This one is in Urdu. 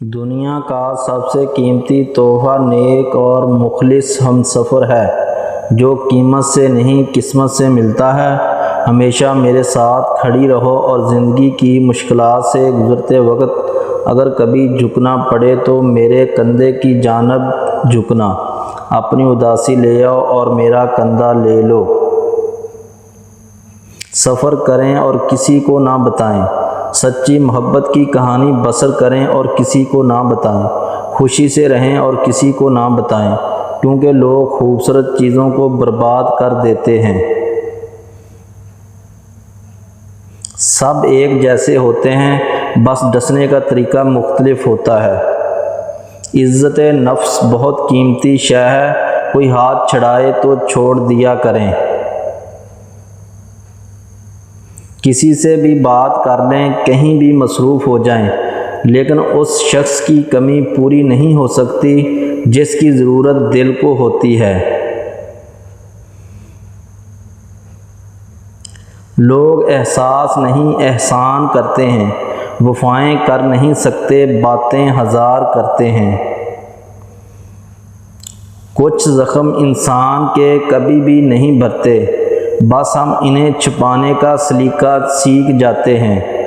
دنیا کا سب سے قیمتی تحفہ نیک اور مخلص ہمسفر ہے جو قیمت سے نہیں قسمت سے ملتا ہے۔ ہمیشہ میرے ساتھ کھڑی رہو اور زندگی کی مشکلات سے گزرتے وقت اگر کبھی جھکنا پڑے تو میرے کندھے کی جانب جھکنا۔ اپنی اداسی لے آؤ اور میرا کندھا لے لو۔ سفر کریں اور کسی کو نہ بتائیں۔ سچی محبت کی کہانی بسر کریں اور کسی کو نہ بتائیں۔ خوشی سے رہیں اور کسی کو نہ بتائیں، کیونکہ لوگ خوبصورت چیزوں کو برباد کر دیتے ہیں۔ سب ایک جیسے ہوتے ہیں، بس ڈسنے کا طریقہ مختلف ہوتا ہے۔ عزت نفس بہت قیمتی شے ہے، کوئی ہاتھ چھڑائے تو چھوڑ دیا کریں۔ کسی سے بھی بات کر لیں، کہیں بھی مصروف ہو جائیں، لیکن اس شخص کی کمی پوری نہیں ہو سکتی جس کی ضرورت دل کو ہوتی ہے۔ لوگ احساس نہیں احسان کرتے ہیں، وفائیں کر نہیں سکتے، باتیں ہزار کرتے ہیں۔ کچھ زخم انسان کے کبھی بھی نہیں بھرتے، بس ہم انہیں چھپانے کا سلیقہ سیکھ جاتے ہیں۔